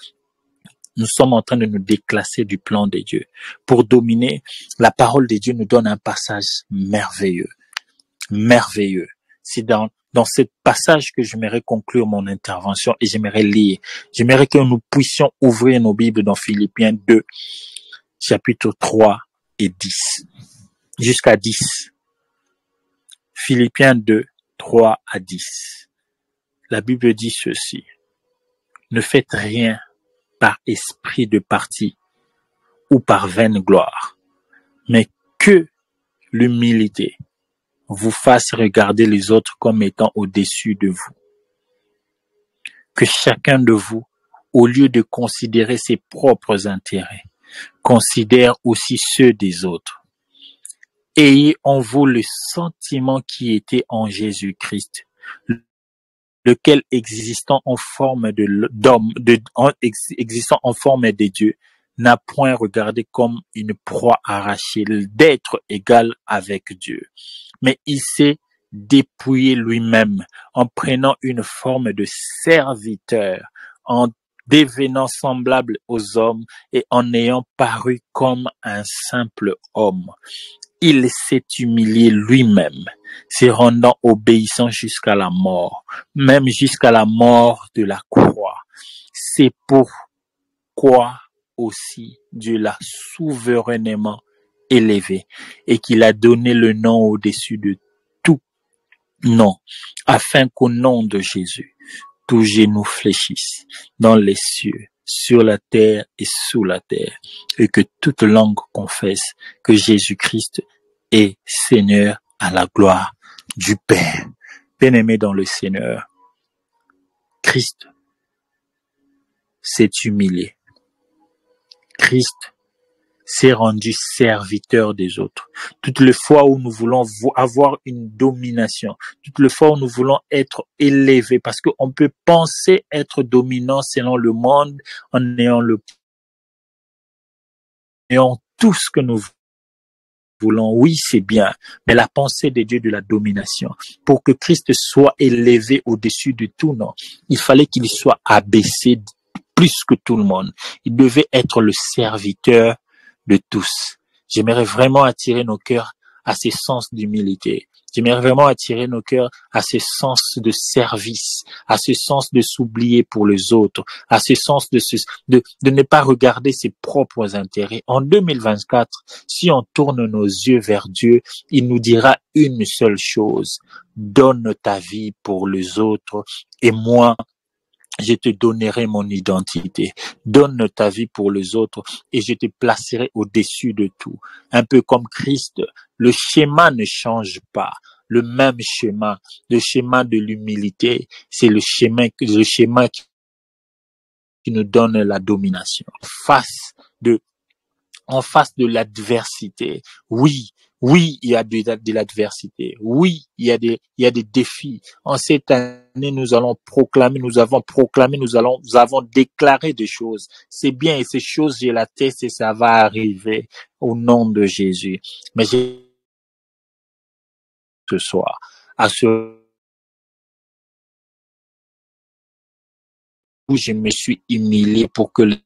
nous sommes en train de nous déclasser du plan de Dieu. Pour dominer, la parole de Dieu nous donne un passage merveilleux. merveilleux. C'est dans ce passage que j'aimerais conclure mon intervention et j'aimerais lire. J'aimerais que nous puissions ouvrir nos Bibles dans Philippiens 2, chapitre 3 et 10, jusqu'à 10. Philippiens 2, 3 à 10. La Bible dit ceci. Ne faites rien par esprit de parti ou par vaine gloire, mais que l'humilité vous fasse regarder les autres comme étant au-dessus de vous. Que chacun de vous, au lieu de considérer ses propres intérêts, considère aussi ceux des autres. Ayez en vous le sentiment qui était en Jésus-Christ, lequel existant en forme existant en forme de Dieu, n'a point regardé comme une proie arrachée d'être égal avec Dieu. Mais il s'est dépouillé lui-même en prenant une forme de serviteur, en devenant semblable aux hommes et en ayant paru comme un simple homme. Il s'est humilié lui-même, se rendant obéissant jusqu'à la mort, même jusqu'à la mort de la croix. C'est pourquoi aussi Dieu l'a souverainement élevé et qu'il a donné le nom au-dessus de tout nom, afin qu'au nom de Jésus, tout genou fléchisse dans les cieux, sur la terre et sous la terre, et que toute langue confesse que Jésus-Christ est Seigneur à la gloire du Père. Bien-aimé dans le Seigneur, Christ s'est humilié. Christ s'est rendu serviteur des autres. Toutes les fois où nous voulons avoir une domination, toutes les fois où nous voulons être élevés, parce qu'on peut penser être dominant selon le monde en ayant tout ce que nous voulons. Oui, c'est bien, mais la pensée de Dieu de la domination, pour que Christ soit élevé au-dessus de tout nom, il fallait qu'il soit abaissé plus que tout le monde. Il devait être le serviteur de tous. J'aimerais vraiment attirer nos cœurs à ce sens d'humilité. J'aimerais vraiment attirer nos cœurs à ce sens de service, à ce sens de s'oublier pour les autres, à ce sens de ne pas regarder ses propres intérêts. En 2024, si on tourne nos yeux vers Dieu, il nous dira une seule chose: donne ta vie pour les autres et moi, je te donnerai mon identité. Donne ta vie pour les autres et je te placerai au-dessus de tout. Un peu comme Christ, le schéma ne change pas. Le même schéma, le schéma de l'humilité, c'est le schéma qui nous donne la domination. En face de l'adversité, oui, il y a de l'adversité. Oui, il y a des défis. En cette année, nous avons déclaré des choses. C'est bien, et ces choses, j'ai la tête et ça va arriver au nom de Jésus. Mais ce soir, à ce où je me suis humilié pour que le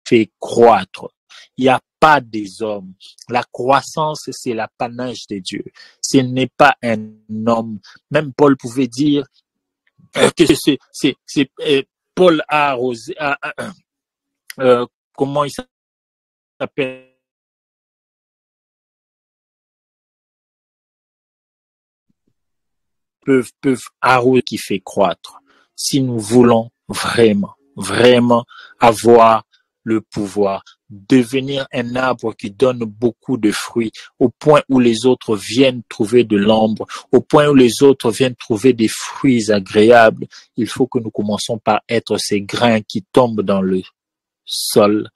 fait croître. Il n'y a pas des hommes. La croissance, c'est l'apanage de Dieu. Ce n'est pas un homme. Même Paul pouvait dire que Paul a arrosé, comment il s'appelle? Peuvent arroser qui fait croître. Si nous voulons vraiment avoir le pouvoir, devenir un arbre qui donne beaucoup de fruits, au point où les autres viennent trouver de l'ombre, au point où les autres viennent trouver des fruits agréables, il faut que nous commençons par être ces grains qui tombent dans le sol,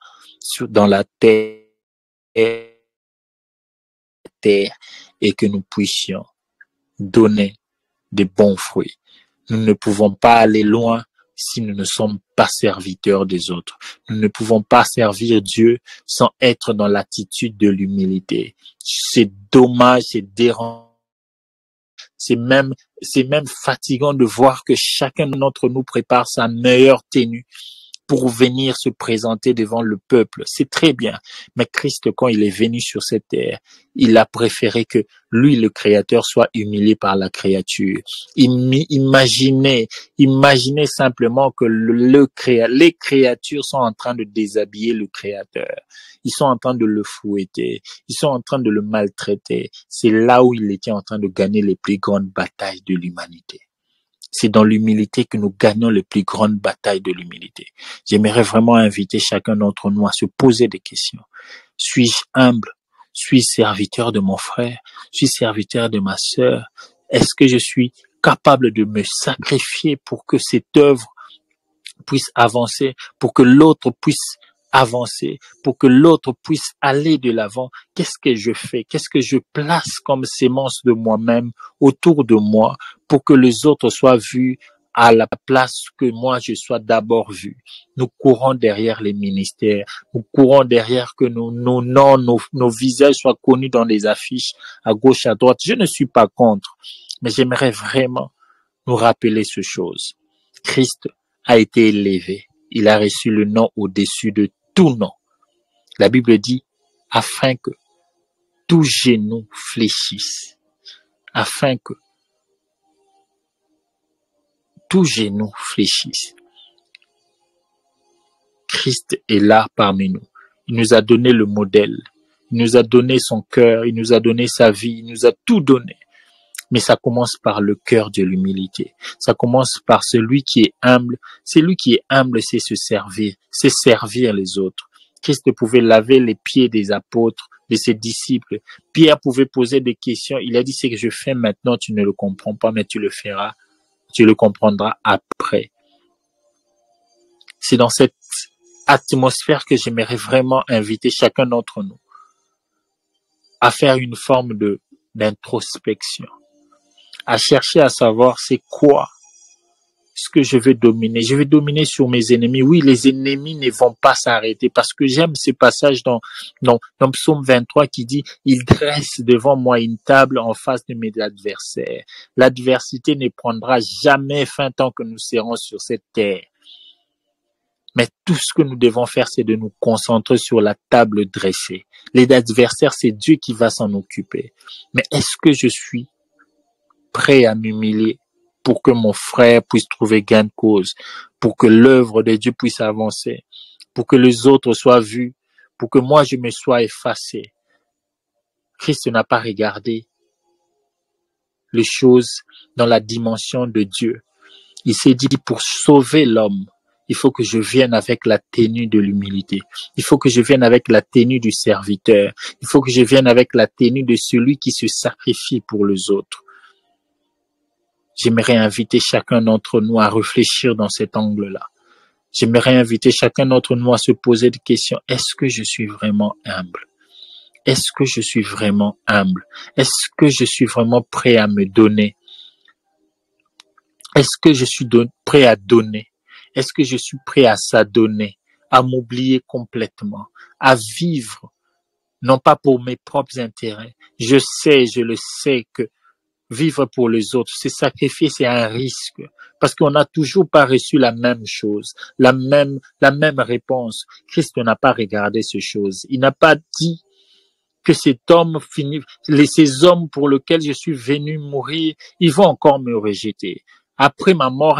dans la terre, et que nous puissions donner de bons fruits. Nous ne pouvons pas aller loin si nous ne sommes pas serviteurs des autres. Nous ne pouvons pas servir Dieu sans être dans l'attitude de l'humilité. C'est dommage, c'est dérangeant. C'est même fatigant de voir que chacun d'entre nous prépare sa meilleure tenue pour venir se présenter devant le peuple. C'est très bien. Mais Christ, quand il est venu sur cette terre, il a préféré que lui, le Créateur, soit humilié par la créature. Imaginez simplement que les créatures sont en train de déshabiller le Créateur. Ils sont en train de le fouetter. Ils sont en train de le maltraiter. C'est là où il était en train de gagner les plus grandes batailles de l'humanité. C'est dans l'humilité que nous gagnons les plus grandes batailles de l'humilité. J'aimerais vraiment inviter chacun d'entre nous à se poser des questions. Suis-je humble? Suis-je serviteur de mon frère? Suis-je serviteur de ma sœur? Est-ce que je suis capable de me sacrifier pour que cette œuvre puisse avancer, pour que l'autre puisse avancer, pour que l'autre puisse aller de l'avant? Qu'est-ce que je fais? Qu'est-ce que je place comme sémence de moi-même autour de moi pour que les autres soient vus à la place que moi je sois d'abord vu? Nous courons derrière les ministères, nous courons derrière que nos noms, nos visages soient connus dans les affiches à gauche, à droite. Je ne suis pas contre, mais j'aimerais vraiment nous rappeler ces choses. Christ a été élevé. Il a reçu le nom au-dessus de tout nom. La Bible dit, afin que tout genou fléchisse. Afin que tout genou fléchisse. Christ est là parmi nous. Il nous a donné le modèle. Il nous a donné son cœur. Il nous a donné sa vie. Il nous a tout donné. Mais ça commence par le cœur de l'humilité. Ça commence par celui qui est humble. Celui qui est humble, c'est se servir, c'est servir les autres. Christ pouvait laver les pieds des apôtres, de ses disciples. Pierre pouvait poser des questions. Il a dit, ce que je fais maintenant, tu ne le comprends pas, mais tu le feras. Tu le comprendras après. C'est dans cette atmosphère que j'aimerais vraiment inviter chacun d'entre nous à faire une forme d'introspection, à chercher à savoir c'est quoi ce que je vais dominer. Je vais dominer sur mes ennemis. Oui, les ennemis ne vont pas s'arrêter parce que j'aime ce passage dans Psaume 23 qui dit « Il dresse devant moi une table en face de mes adversaires. L'adversité ne prendra jamais fin tant que nous serons sur cette terre. » Mais tout ce que nous devons faire, c'est de nous concentrer sur la table dressée. Les adversaires, c'est Dieu qui va s'en occuper. Mais est-ce que je suis prêt à m'humilier pour que mon frère puisse trouver gain de cause, pour que l'œuvre de Dieu puisse avancer, pour que les autres soient vus, pour que moi je me sois effacé? Christ n'a pas regardé les choses dans la dimension de Dieu. Il s'est dit, pour sauver l'homme, il faut que je vienne avec la tenue de l'humilité. Il faut que je vienne avec la tenue du serviteur. Il faut que je vienne avec la tenue de celui qui se sacrifie pour les autres. J'aimerais inviter chacun d'entre nous à réfléchir dans cet angle-là. J'aimerais inviter chacun d'entre nous à se poser des questions. Est-ce que je suis vraiment humble? Est-ce que je suis vraiment humble? Est-ce que je suis vraiment prêt à me donner? Est-ce que je suis prêt à donner? Est-ce que je suis prêt à s'adonner, à m'oublier complètement, à vivre, non pas pour mes propres intérêts? Je le sais que vivre pour les autres, se sacrifier, c'est un risque. Parce qu'on n'a toujours pas reçu la même chose, la même réponse. Christ n'a pas regardé ces choses. Il n'a pas dit que ces hommes pour lesquels je suis venu mourir, ils vont encore me rejeter. Après ma mort,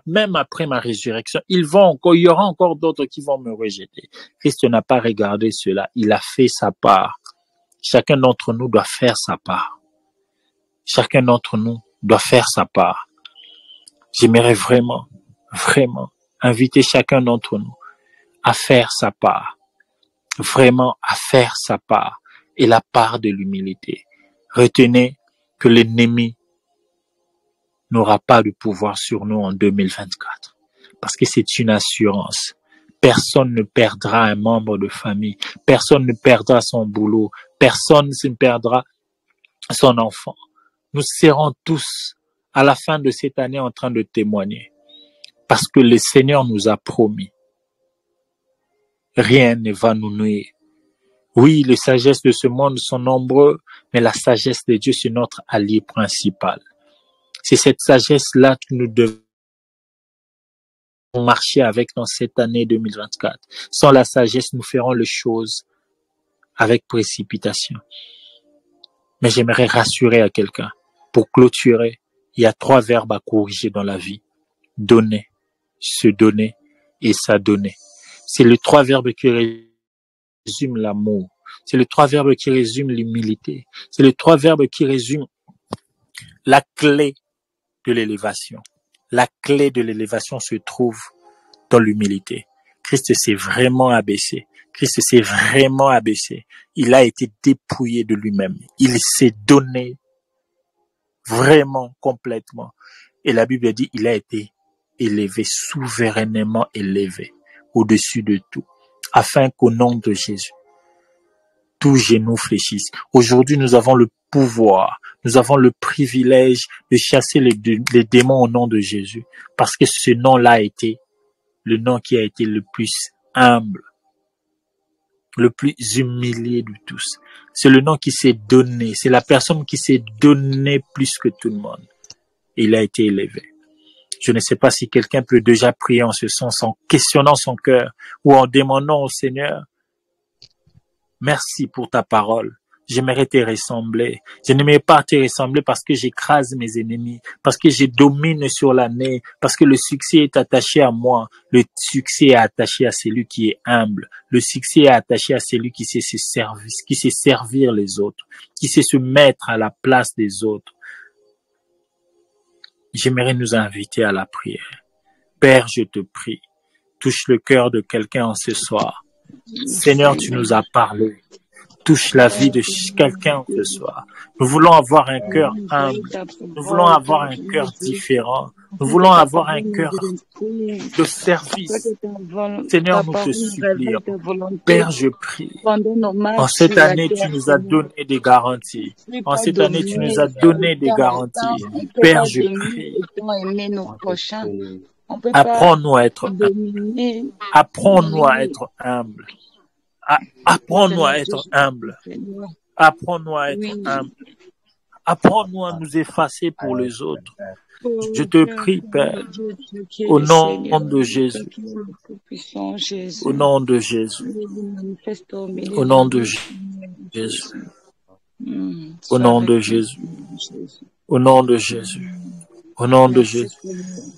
même après ma résurrection, il y aura encore d'autres qui vont me rejeter. Christ n'a pas regardé cela. Il a fait sa part. Chacun d'entre nous doit faire sa part. Chacun d'entre nous doit faire sa part. J'aimerais vraiment, vraiment inviter chacun d'entre nous à faire sa part. Vraiment à faire sa part. Et la part de l'humilité. Retenez que l'ennemi n'aura pas de pouvoir sur nous en 2024. Parce que c'est une assurance. Personne ne perdra un membre de famille. Personne ne perdra son boulot. Personne ne perdra son enfant. Nous serons tous, à la fin de cette année, en train de témoigner. Parce que le Seigneur nous a promis. Rien ne va nous nuire. Oui, les sagesses de ce monde sont nombreuses, mais la sagesse de Dieu, c'est notre allié principal. C'est cette sagesse-là que nous devons marcher avec dans cette année 2024. Sans la sagesse, nous ferons les choses avec précipitation. Mais j'aimerais rassurer à quelqu'un. Pour clôturer, il y a 3 verbes à corriger dans la vie. Donner, se donner et s'adonner. C'est les 3 verbes qui résument l'amour. C'est les 3 verbes qui résument l'humilité. C'est les 3 verbes qui résument la clé de l'élévation. La clé de l'élévation se trouve dans l'humilité. Christ s'est vraiment abaissé. Christ s'est vraiment abaissé. Il a été dépouillé de lui-même. Il s'est donné vraiment, complètement. Et la Bible dit, il a été élevé, souverainement élevé, au-dessus de tout, afin qu'au nom de Jésus, tout genou fléchisse. Aujourd'hui, nous avons le pouvoir, nous avons le privilège de chasser les démons au nom de Jésus, parce que ce nom-là a été le nom qui a été le plus humble, le plus humilié de tous. C'est le nom qui s'est donné, c'est la personne qui s'est donnée plus que tout le monde. Et il a été élevé. Je ne sais pas si quelqu'un peut déjà prier en ce sens, en questionnant son cœur ou en demandant au Seigneur, merci pour ta parole. J'aimerais te ressembler. Je n'aimerais pas te ressembler parce que j'écrase mes ennemis, parce que je domine sur l'année, parce que le succès est attaché à moi. Le succès est attaché à celui qui est humble. Le succès est attaché à celui qui sait se servir, qui sait servir les autres, qui sait se mettre à la place des autres. J'aimerais nous inviter à la prière. Père, je te prie, touche le cœur de quelqu'un en ce soir. Seigneur, tu nous as parlé. Touche la vie de quelqu'un ce soir. Nous voulons avoir un cœur humble. Nous voulons avoir un cœur différent. Nous voulons avoir un cœur de service. Seigneur, nous te supplions. Père, je prie. En cette année, tu nous as donné des garanties. En cette année, tu nous as donné des garanties. Père, je prie. Apprends-nous à être humble. Apprends-nous à être humble. Apprends-nous à être humble. Apprends-nous à être humble. Apprends-nous à nous effacer pour les autres. Je te prie, Père, au nom de Jésus. Au nom de Jésus. Au nom de Jésus. Au nom de Jésus. Au nom de Jésus. Au nom de Jésus.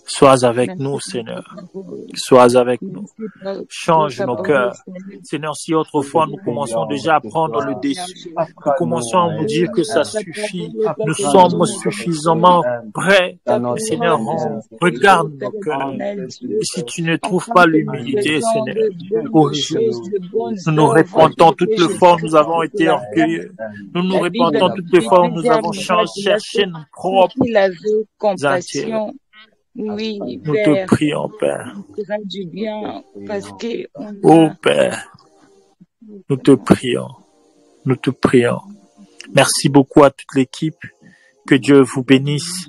Sois avec nous, Seigneur. Sois avec nous. Change nos cœurs. Seigneur, si autrefois nous commençons déjà à prendre le dessus, nous commençons à nous dire que ça suffit, nous sommes suffisamment prêts. Seigneur, regarde nos cœurs. Et si tu ne trouves pas l'humilité, Seigneur, corrige-nous. Nous nous répentons toutes les fois où nous avons été orgueilleux. Nous nous répentons toutes les fois où nous avons cherché nos propres entiers. Oui, nous te prions, Père. Du bien parce que Oh Père, nous te prions. Nous te prions. Merci beaucoup à toute l'équipe. Que Dieu vous bénisse.